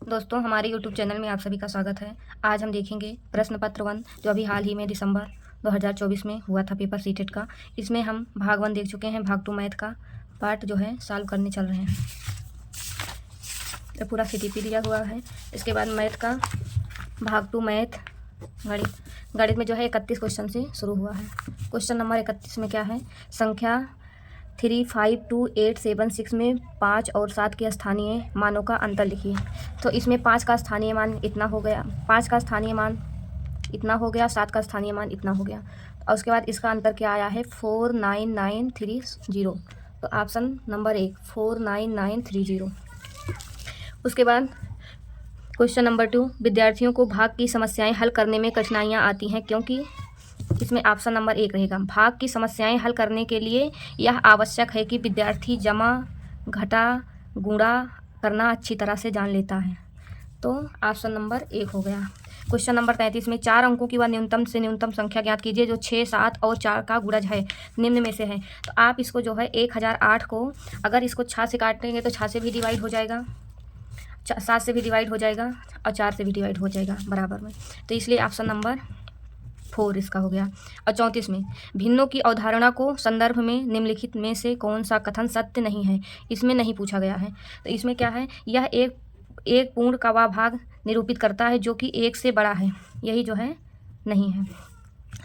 दोस्तों, हमारे YouTube channel में आप सभी का स्वागत है। आज हम देखेंगे प्रश्न पत्र 1 जो अभी हाल ही में दिसंबर 2024 में हुआ था पेपर सीटेट का। इसमें हम भाग 1 देख चुके हैं। भाग 2 मैथ का पार्ट जो है सॉल्व करने चल रहे हैं। तो पूरा CTP दिया हुआ है। इसके बाद मैथ का भाग 2 मैथ गणित में जो है 31 क्वेश्चन से शुरू हुआ है। क्वेश्चन नंबर 31 में क्या है, संख्या 352,876 में 5 और 7 के स्थानीय मानों का अंतर लिखिए। तो इसमें 5 का स्थानीय मान इतना हो गया, 5 का स्थानीय मान इतना हो गया, 7 का स्थानीय मान इतना हो गया। और उसके बाद इसका अंतर क्या आया है, 49930। तो ऑप्शन नंबर 1 49930। उसके बाद क्वेश्चन नंबर 2, विद्यार्थियों को भाग की समस्याएं हल करने में कठिनाइयां आती हैं क्योंकि इसमें ऑप्शन नंबर 1 रहेगा। भाग की समस्याएं हल करने के लिए यह आवश्यक है कि विद्यार्थी जमा घटा गुणा करना अच्छी तरह से जान लेता है। तो ऑप्शन नंबर 1 हो गया। क्वेश्चन नंबर 33 में 4 अंकों की वह न्यूनतम से न्यूनतम संख्या ज्ञात कीजिए जो 6, 7 और 4 का गुणज है, निम्न में से है। तो आप इसको जो है 1008 को अगर इसको 6 से काटेंगे तो 6 से भी डिवाइड हो जाएगा, 7 से भी डिवाइड हो जाएगा और 4 से भी डिवाइड हो जाएगा बराबर में। तो इसलिए ऑप्शन नंबर 4 इसका हो गया। और 34 में भिन्नों की अवधारणा को संदर्भ में निम्नलिखित में से कौन सा कथन सत्य नहीं है, इसमें नहीं पूछा गया है। तो इसमें क्या है, यह एक पूर्ण का वह भाग निरूपित करता है जो कि 1 से बड़ा है, यही जो है नहीं है,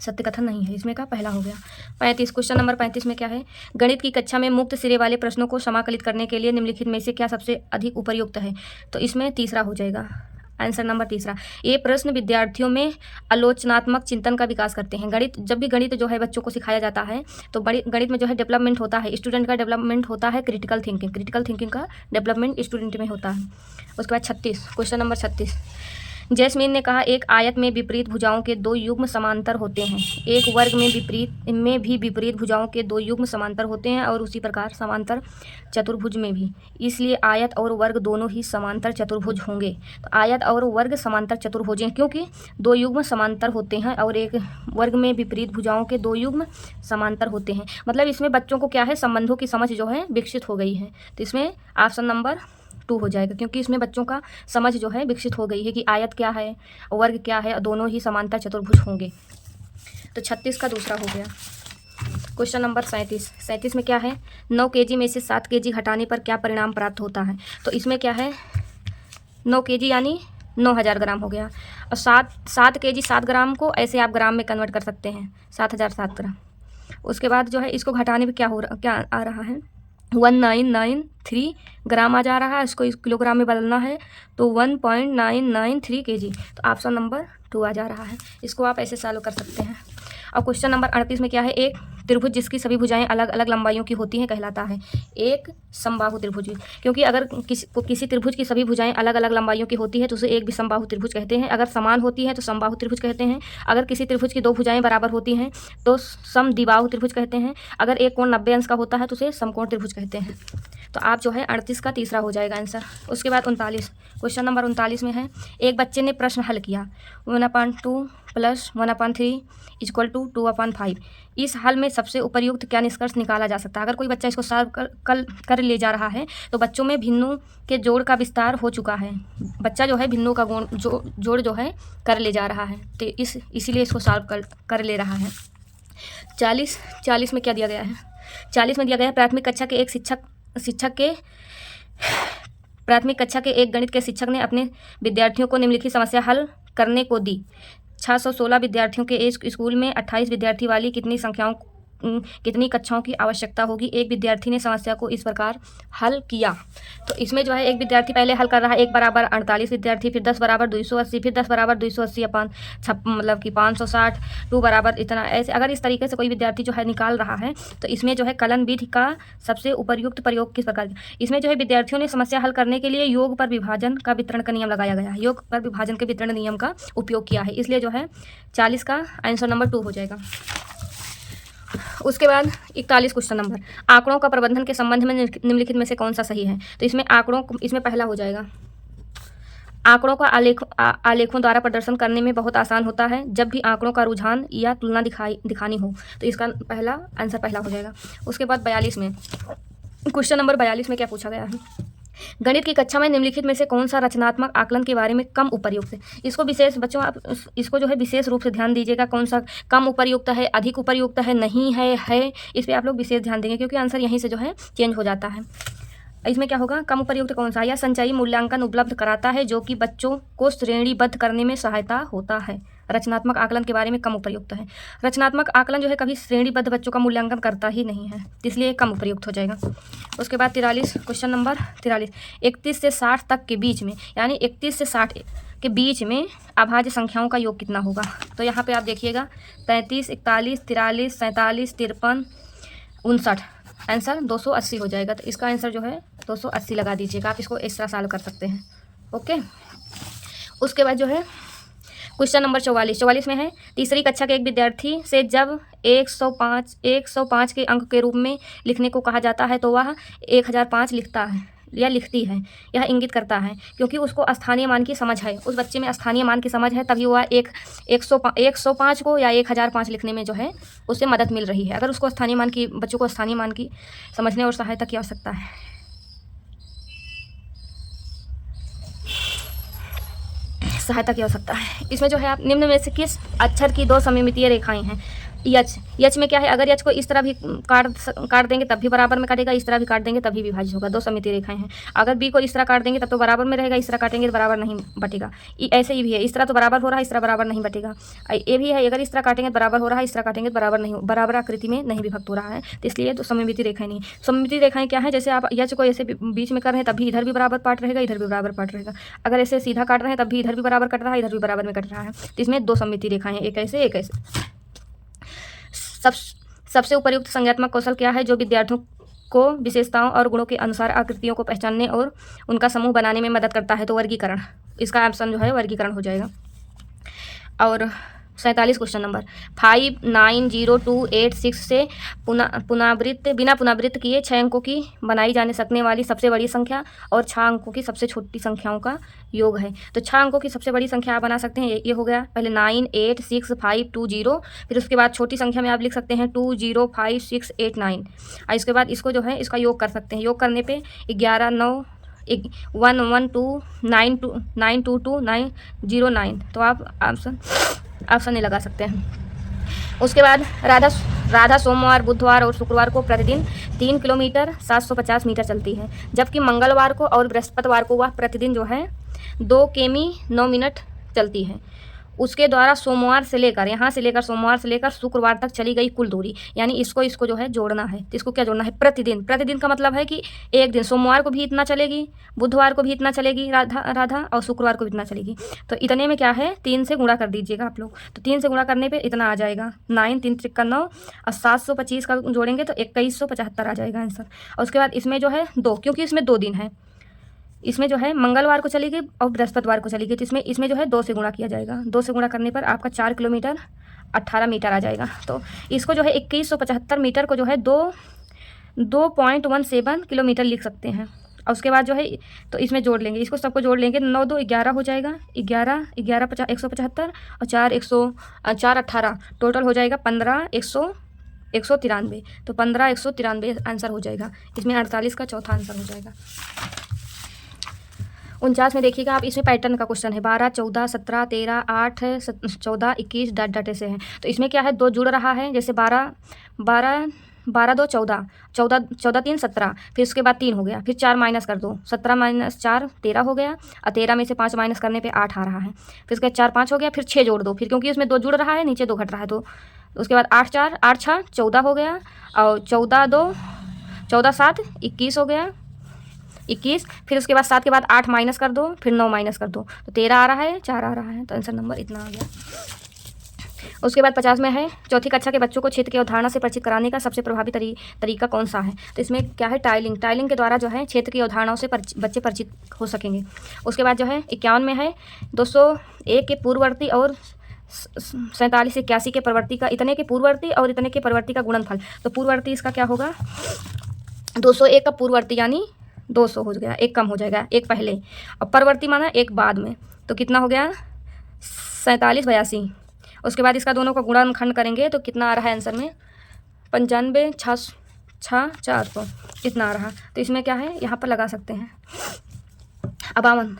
सत्य कथन नहीं है। इसमें का पहला हो गया। 35 क्वेश्चन नंबर 35 में क्या है, गणित की कक्षा में मुक्त सिरे वाले प्रश्नों को समाकलित करने के लिए निम्नलिखित में से क्या सबसे अधिक उपयुक्त है। तो इसमें तीसरा हो जाएगा, आंसर नंबर तीसरा। ये प्रश्न विद्यार्थियों में आलोचनात्मक चिंतन का विकास करते हैं। जब भी गणित जो है बच्चों को सिखाया जाता है तो गणित में जो है डेवलपमेंट होता है, स्टूडेंट का डेवलपमेंट होता है, क्रिटिकल थिंकिंग का डेवलपमेंट स्टूडेंट में होता है। उसके बाद 36 क्वेश्चन नंबर 36, जैस्मीन ने कहा एक आयत में विपरीत भुजाओं के 2 युग्म समांतर होते हैं, एक वर्ग में भी विपरीत भुजाओं के 2 युग्म समांतर होते हैं और उसी प्रकार समांतर चतुर्भुज में भी, इसलिए आयत और वर्ग दोनों ही समांतर चतुर्भुज होंगे। तो आयत और वर्ग समांतर चतुर्भुज हैं क्योंकि 2 युग्म समांतर होते हैं और एक वर्ग में विपरीत भुजाओं के 2 युग्म समांतर होते हैं। मतलब इसमें बच्चों को क्या है, संबंधों की समझ जो है विकसित हो गई है। तो इसमें ऑप्शन नंबर 2 हो जाएगा क्योंकि इसमें बच्चों का समझ जो है विकसित हो गई है कि आयत क्या है, वर्ग क्या है, दोनों ही समांतर चतुर्भुज होंगे। तो 36 का दूसरा हो गया। क्वेश्चन नंबर 37 में क्या है, 9 kg में से 7 kg घटाने पर क्या परिणाम प्राप्त होता है। तो इसमें क्या है, 9 kg यानी 9000 ग्राम हो गया और 7 kg 7 ग्राम को ऐसे आप ग्राम में कन्वर्ट कर सकते हैं, 7007 ग्राम। उसके बाद जो है इसको घटाने पर क्या आ रहा है, 1993 ग्राम आ जा रहा है, इसको इस किलोग्राम में बदलना है तो 1.993 kg। तो ऑप्शन नंबर 2 आ जा रहा है। इसको आप ऐसे सॉल्व कर सकते हैं। और क्वेश्चन नंबर 38 में क्या है, एक त्रिभुज जिसकी सभी भुजाएं अलग अलग लंबाइयों की होती हैं कहलाता है एक समबाहु त्रिभुज। क्योंकि अगर किसी त्रिभुज की सभी भुजाएं अलग अलग लंबाइयों की होती है तो उसे एक विषमबाहु त्रिभुज कहते हैं। अगर समान होती है तो समबाहु त्रिभुज कहते हैं। अगर किसी त्रिभुज की 2 भुजाएं बराबर होती हैं तो समद्विबाहु त्रिभुज कहते हैं। अगर एक कोण 90 अंश का होता है तो उसे समकोण त्रिभुज कहते हैं। तो आप जो है 38 का तीसरा हो जाएगा आंसर। उसके बाद 39 क्वेश्चन नंबर 39 में है, एक बच्चे ने प्रश्न हल किया 1/2 + 1/3 = 2/5। इस हल में सबसे उपयुक्त क्या निष्कर्ष निकाला जा सकता है। अगर कोई बच्चा इसको सॉल्व कर ले जा रहा है तो बच्चों में भिन्नों के जोड़ का विस्तार हो चुका है। बच्चा जो है भिन्नों का जोड़ जो है कर ले जा रहा है, तो इसीलिए इसको सॉल्व कर ले रहा है। 40 में क्या दिया गया है, 40 में दिया गया है प्राथमिक कक्षा के एक गणित के शिक्षक ने अपने विद्यार्थियों को निम्नलिखित समस्या हल करने को दी। 616 विद्यार्थियों के एक स्कूल में 28 विद्यार्थी वाली कितनी कक्षाओं की आवश्यकता होगी। एक विद्यार्थी ने समस्या को इस प्रकार हल किया। तो इसमें जो है एक विद्यार्थी पहले हल कर रहा है, 1 = 48 विद्यार्थी, फिर 10 = 280, फिर 10 = 280 मतलब कि 560, 2 बराबर इतना, ऐसे अगर इस तरीके से कोई विद्यार्थी जो है निकाल रहा है तो इसमें जो है कलन विधि का सबसे उपयुक्त प्रयोग किस प्रकार। इसमें जो है विद्यार्थियों ने समस्या हल करने के लिए योग पर विभाजन का वितरण का नियम लगाया गया है, योग पर विभाजन के वितरण नियम का उपयोग किया है, इसलिए जो है 40 का आंसर नंबर 2 हो जाएगा। उसके बाद 41 क्वेश्चन नंबर, आंकड़ों का प्रबंधन के संबंध में निम्नलिखित में से कौन सा सही है। तो इसमें पहला हो जाएगा, आंकड़ों का आलेखों द्वारा प्रदर्शन करने में बहुत आसान होता है जब भी आंकड़ों का रुझान या तुलना दिखानी हो। तो इसका आंसर पहला हो जाएगा। उसके बाद 42 में क्वेश्चन नंबर 42 में क्या पूछा गया है, गणित की कक्षा में निम्नलिखित में से कौन सा रचनात्मक आकलन के बारे में कम उपयुक्त है। इसको विशेष बच्चों आप इसको जो है विशेष रूप से ध्यान दीजिएगा, कौन सा कम उपयुक्त है, अधिक उपयुक्त है, नहीं है, इस पर आप लोग विशेष ध्यान देंगे क्योंकि आंसर यहीं से जो है चेंज हो जाता है। इसमें क्या होगा, कम उपयुक्त कौन सा, या संचयी मूल्यांकन उपलब्ध कराता है जो कि बच्चों को श्रेणीबद्ध करने में सहायता होता है। रचनात्मक आकलन के बारे में कम उपयुक्त है। रचनात्मक आकलन जो है कभी श्रेणीबद्ध बच्चों का मूल्यांकन करता ही नहीं है, इसलिए कम उपयुक्त हो जाएगा। उसके बाद 43 क्वेश्चन नंबर 43, 31 से 60 तक के बीच में, यानी 31 से 60 के बीच में अभाज्य संख्याओं का योग कितना होगा। तो यहाँ पे आप देखिएगा 33, 41, 43, 47, 53, 59, आंसर 280 हो जाएगा। तो इसका आंसर जो है 280 लगा दीजिएगा। आप इसको इस तरह सॉल्व कर सकते हैं। ओके, उसके बाद जो है क्वेश्चन नंबर 44 में है, तीसरी कक्षा के एक विद्यार्थी से जब 105 के अंक के रूप में लिखने को कहा जाता है तो वह 1005 लिखता है या लिखती है। यह इंगित करता है क्योंकि उसको स्थानीय मान की समझ है, उस बच्चे में स्थानीय मान की समझ है, तभी वह 105 को या 1005 लिखने में जो है उससे मदद मिल रही है। अगर उसको स्थानीय मान की, बच्चों को स्थानीय मान की समझने और सहायता की आवश्यकता है। इसमें जो है आप निम्न में से किस अक्षर की दो सममितीय रेखाएं हैं। यच में क्या है, अगर यच को इस तरह भी काट देंगे तब भी बराबर में काटेगा, इस तरह भी काट देंगे तभी विभाजित होगा। दो सममितीय रेखाएं हैं। अगर बी को इस तरह काट देंगे तब तो बराबर में रहेगा, इस तरह काटेंगे तो बराबर नहीं बटेगा। ऐसे ही भी है, इस तरह तो बराबर हो रहा है, इस तरह बराबर नहीं बटेगा। ये भी है, अगर इस तरह काटेंगे तो बराबर हो रहा है, इस तरह काटेंगे तो बराबर आकृति में नहीं विभक्त हो रहा है, तो इसलिए तो सममितीय रेखाएं नहीं। सममितीय रेखाएं क्या है, जैसे आप यच को ऐसे बीच में कर रहे हैं तब भी इधर भी बराबर पार्ट रहेगा, इधर भी बराबर पार्ट रहेगा। अगर ऐसे सीधा काट रहे हैं तब भी इधर भी बराबर कट रहा है, इधर भी बराबर में कट रहा है, तो इसमें दो सममितीय रेखाएं हैं, एक ऐसे एक ऐसे। सबसे उपयुक्त संज्ञात्मक कौशल क्या है जो विद्यार्थियों को विशेषताओं और गुणों के अनुसार आकृतियों को पहचानने और उनका समूह बनाने में मदद करता है। तो वर्गीकरण, इसका ऑप्शन जो है वर्गीकरण हो जाएगा। और 47 क्वेश्चन नंबर 590286 से बिना पुनरावृत्त किए 6 अंकों की बनाई जाने सकने वाली सबसे बड़ी संख्या और 6 अंकों की सबसे छोटी संख्याओं का योग है। तो 6 अंकों की सबसे बड़ी संख्या आप बना सकते हैं, ये हो गया पहले 986520, फिर उसके बाद छोटी संख्या में आप लिख सकते हैं 205689, और इसके बाद इसको जो है इसका योग कर सकते हैं। योग करने पे 119122922909, तो आप ऑप्शन नहीं लगा सकते हैं। उसके बाद राधा सोमवार, बुधवार और शुक्रवार को प्रतिदिन 3 किलोमीटर 750 मीटर चलती है, जबकि मंगलवार को और बृहस्पतिवार को वह प्रतिदिन जो है 2 किमी 9 मिनट चलती है। उसके द्वारा सोमवार से लेकर शुक्रवार तक चली गई कुल दूरी, यानी इसको जो है जोड़ना है। तो इसको क्या जोड़ना है, प्रतिदिन का मतलब है कि एक दिन सोमवार को भी इतना चलेगी, बुधवार को भी इतना चलेगी राधा और शुक्रवार को भी इतना चलेगी। तो इतने में क्या है 3 से गुणा कर दीजिएगा आप लोग। तो 3 से गुणा करने पे इतना आ जाएगा 9 3 त्रिक 9 और 725 का जोड़ेंगे तो 2175 आ जाएगा आंसर। और उसके बाद इसमें जो है 2, क्योंकि इसमें 2 दिन है, इसमें जो है मंगलवार को चलेगी और बृहस्पतिवार को चलेगी, तो इसमें जो है 2 से गुणा किया जाएगा। 2 से गुणा करने पर आपका 4 किलोमीटर 18 मीटर आ जाएगा। तो इसको जो है 2175 मीटर को जो है 2.17 किलोमीटर लिख सकते हैं। और उसके बाद जो है तो इसमें जोड़ लेंगे, इसको सबको जोड़ लेंगे, 9 2 11 हो जाएगा, 175 और 4 18, टोटल हो जाएगा 15193। तो 15193 आंसर हो जाएगा। इसमें 48 का चौथा आंसर हो जाएगा। 49 में देखिएगा आप, इसमें पैटर्न का क्वेश्चन है 12 14 17 13 8 14 21 डट ऐसे है। तो इसमें क्या है 2 जुड़ रहा है, जैसे 12 2 14 3 17, फिर उसके बाद 3 हो गया, फिर 4 माइनस कर दो, 17 - 4 13 हो गया, और 13 में से 5 माइनस करने पे 8 आ रहा है, फिर उसके बाद 4 5 हो गया, फिर 6 जोड़ दो, फिर क्योंकि उसमें 2 जुड़ रहा है नीचे 2 घट रहा है, तो उसके बाद 8 6 14 हो गया, और 14 2 14 7 21 हो गया 21, फिर उसके बाद 7 के बाद 8 माइनस कर दो, फिर 9 माइनस कर दो, तो 13 आ रहा है, 4 आ रहा है, तो आंसर नंबर इतना आ गया। उसके बाद 50 में है, चौथी कक्षा के बच्चों को क्षेत्र की अवधारणा से परिचित कराने का सबसे प्रभावी तरीका कौन सा है। तो इसमें क्या है, टाइलिंग के द्वारा जो है क्षेत्र की अवधारणाओं से बच्चे परिचित हो सकेंगे। उसके बाद जो है 51 में है, 201 के पूर्ववर्ती और 47 81 के प्रवर्ती का, इतने के पूर्ववर्ती और इतने के प्रवर्ती का गुणनफल। तो पूर्ववर्ती इसका क्या होगा, 201 का पूर्ववर्ती यानी 200 हो गया, एक कम हो जाएगा, एक पहले, और परवर्ती माना एक बाद में, तो कितना हो गया 47 82। उसके बाद इसका दोनों का गुणनखंड करेंगे तो कितना आ रहा है आंसर में 95 400 इतना आ रहा। तो इसमें क्या है, यहाँ पर लगा सकते हैं। 52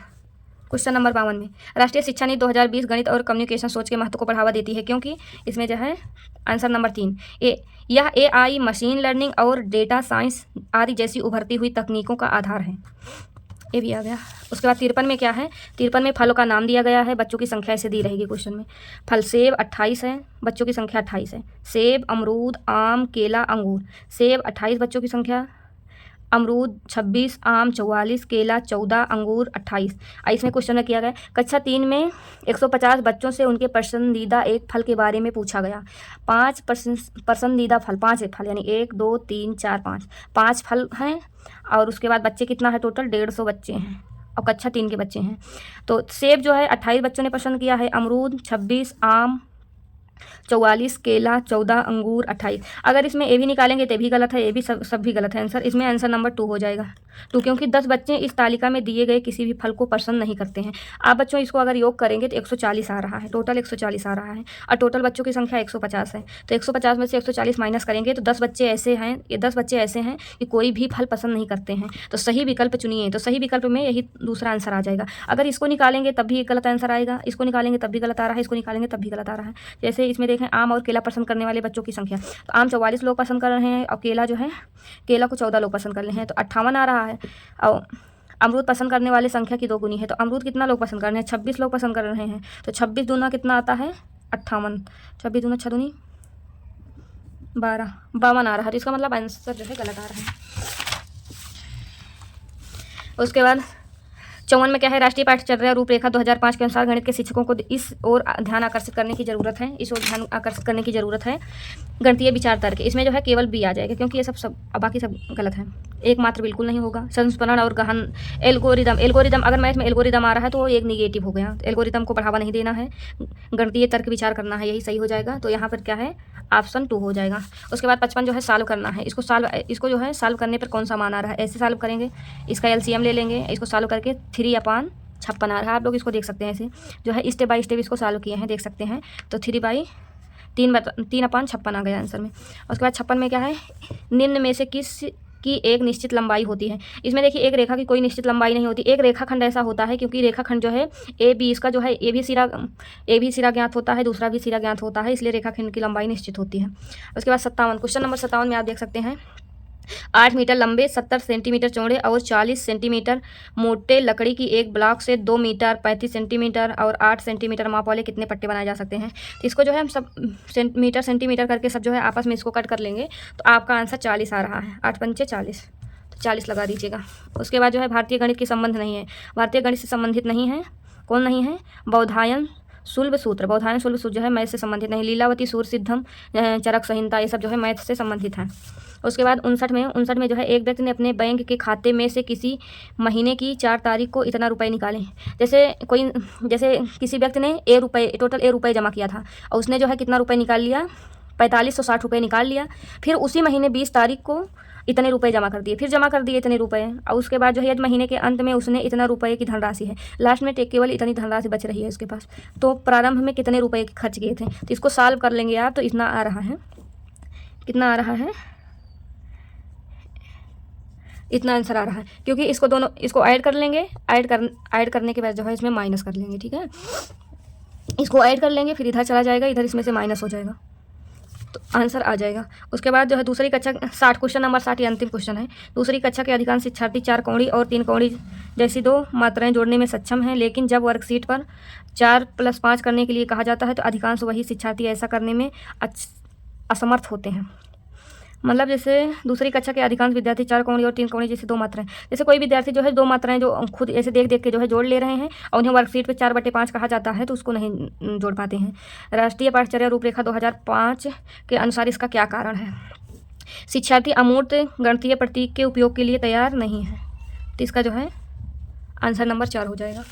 क्वेश्चन नंबर 52 में राष्ट्रीय शिक्षा नीति 2020 गणित और कम्युनिकेशन सोच के महत्व को बढ़ावा देती है, क्योंकि इसमें जो है आंसर नंबर 3 यह AI, मशीन लर्निंग और डेटा साइंस आदि जैसी उभरती हुई तकनीकों का आधार है। ये भी आ गया। उसके बाद 53 में क्या है, 53 में फलों का नाम दिया गया है, बच्चों की संख्या ऐसे दी रहेगी क्वेश्चन में। फल सेब 28 है, बच्चों की संख्या 28 है। सेब, अमरूद, आम, केला, अंगूर। सेब 28 बच्चों की संख्या, अमरूद 26, आम 44, केला 14, अंगूर 28। इसमें क्वेश्चन में किया गया कक्षा 3 में 150 बच्चों से उनके पसंदीदा एक फल के बारे में पूछा गया। 5 पसंदीदा फल, 5 फल यानी 1 2 3 4 5 फल हैं। और उसके बाद बच्चे कितना है, टोटल 150 बच्चे हैं और कक्षा 3 के बच्चे हैं। तो सेब जो है 28 बच्चों ने पसंद किया है, अमरूद 26, आम 44, केला 14, अंगूर 28। अगर इसमें ए भी निकालेंगे तो भी गलत है, ए भी सब भी गलत है आंसर। इसमें आंसर नंबर 2 हो जाएगा। 2 क्योंकि 10 बच्चे इस तालिका में दिए गए किसी भी फल को पसंद नहीं करते हैं। आप बच्चों इसको अगर योग करेंगे तो 140 आ रहा है, टोटल 140 आ रहा है और टोटल बच्चों की संख्या 150 है। तो 150 में से 140 माइनस करेंगे तो 10 बच्चे ऐसे हैं, ये 10 बच्चे ऐसे हैं कि कोई भी फल पसंद नहीं करते हैं। तो सही विकल्प चुनिए। तो सही विकल्प में यही दूसरा आंसर आ जाएगा। अगर इसको निकालेंगे तब भी गलत आंसर आएगा, इसको निकालेंगे तब भी गलत आ रहा है, इसको निकालेंगे तब भी गलत आ रहा है। जैसे इसमें देखें आम और केला पसंद करने वाले बच्चों की संख्या, तो आम 44 लोग पसंद कर रहे हैं और केला जो है, केला को 14 लोग पसंद कर रहे हैं, तो 58 आ रहा है। और अमरूद पसंद करने वाले संख्या की 2 गुनी है, तो अमरूद कितना लोग पसंद कर रहे हैं, 26 लोग पसंद कर रहे हैं। तो 26 दूना कितना आता है, 58। 26 दूना 6 दूनी 12, 52 आ रहा है। तो इसका मतलब आंसर जो है गलत आ रहा है। उसके बाद 54 में क्या है, राष्ट्रीय पाठ्यचर्या रूपरेखा 2005 के अनुसार गणित के शिक्षकों को इस ओर ध्यान आकर्षित करने की ज़रूरत है, इस ओर ध्यान आकर्षित करने की ज़रूरत है। गणितीय विचार तर्क, इसमें जो है केवल बी आ जाएगा, क्योंकि ये सब बाकी सब गलत है। एकमात्र बिल्कुल नहीं होगा। संस्करण और गहन एल्गोरिदम अगर मैथ में एल्गोरिदम आ रहा है तो वो एक निगेटिव हो गया। एल्गोरिदम को बढ़ावा नहीं देना है, गणितीय तर्क विचार करना है, यही सही हो जाएगा। तो यहाँ पर क्या है, ऑप्शन 2 हो जाएगा। उसके बाद 55 जो है सॉल्व करना है। इसको जो है सॉल्व करने पर कौन सा मान आ रहा है, ऐसे सॉल्व करेंगे, इसका LCM ले लेंगे, इसको सॉल्व करके 3/56 आ रहा है। आप लोग इसको देख सकते हैं, ऐसे जो है स्टेप बाय स्टेप इसको सॉल्व किए हैं, देख सकते हैं। तो 3/56 आ गया आंसर में। उसके बाद 56 में क्या है, निम्न में से किस की एक निश्चित लंबाई होती है। इसमें देखिए एक रेखा की कोई निश्चित लंबाई नहीं होती। एक रेखाखंड ऐसा होता है, क्योंकि रेखाखंड जो है AB, इसका जो है ए भी सिरा ज्ञात होता है, दूसरा भी सिरा ज्ञात होता है, इसलिए रेखाखंड की लंबाई निश्चित होती है। उसके बाद 57 क्वेश्चन नंबर 57 में आप देख सकते हैं 8 मीटर लंबे, 70 सेंटीमीटर चौड़े और 40 सेंटीमीटर मोटे लकड़ी की एक ब्लॉक से 2 मीटर 35 सेंटीमीटर और 8 सेंटीमीटर माप वाले कितने पट्टे बनाए जा सकते हैं। तो इसको जो है हम सब सेंटीमीटर करके सब जो है आपस में इसको कट कर लेंगे, तो आपका आंसर 40 आ रहा है। 8 पंचे 40, तो 40 लगा दीजिएगा। उसके बाद जो है भारतीय गणित की संबंध नहीं है, भारतीय गणित से संबंधित नहीं है। कौन नहीं है, बौधायन शुल्ब सूत्र जो है मैथ से संबंधित नहीं। लीलावती, सूर्य सिद्धम, चरक संहिता, ये सब जो है मैथ से संबंधित हैं। उसके बाद 59 में जो है एक व्यक्ति ने अपने बैंक के खाते में से किसी महीने की 4 तारीख को इतना रुपए निकाले। जैसे किसी व्यक्ति ने टोटल ए रुपये जमा किया था और उसने जो है कितना रुपये निकाल लिया, 4560 रुपये निकाल लिया। फिर उसी महीने 20 तारीख को इतने रुपए जमा कर दिए, फिर जमा कर दिए इतने रुपए, और उसके बाद जो है महीने के अंत में उसने इतना रुपए की धनराशि है, लास्ट में केवल इतनी धनराशि बच रही है उसके पास। तो प्रारंभ में कितने रुपए खर्च किए थे, तो इसको सॉल्व कर लेंगे आप, तो इतना आ रहा है, कितना आ रहा है, इतना आंसर आ रहा है। क्योंकि इसको ऐड कर लेंगे, ऐड करने के बाद जो है इसमें माइनस कर लेंगे, ठीक है। इसको ऐड कर लेंगे, फिर इधर चला जाएगा, इधर इसमें से माइनस हो जाएगा, तो आंसर आ जाएगा। उसके बाद जो है दूसरी कक्षा 60 क्वेश्चन नंबर 60 ये अंतिम क्वेश्चन है। दूसरी कक्षा के अधिकांश शिक्षार्थी 4 कौड़ी और 3 कौड़ी जैसी 2 मात्राएं जोड़ने में सक्षम हैं, लेकिन जब वर्कशीट पर 4 + 5 करने के लिए कहा जाता है तो अधिकांश वही शिक्षार्थी ऐसा करने में असमर्थ होते हैं। मतलब जैसे दूसरी कक्षा के अधिकांश विद्यार्थी 4 कौड़ी और 3 कौड़ी जैसे 2 मात्राएं, जैसे कोई विद्यार्थी जो है 2 मात्राएं जो खुद ऐसे देख के जो है जोड़ ले रहे हैं और उन्हें वर्कशीट पे 4/5 कहा जाता है, तो उसको नहीं जोड़ पाते हैं। राष्ट्रीय पाठ्यचर्या रूपरेखा 2005 के अनुसार इसका क्या कारण है। शिक्षार्थी अमूर्त गणितीय प्रतीक के उपयोग के लिए तैयार नहीं है, तो इसका जो है आंसर नंबर 4 हो जाएगा।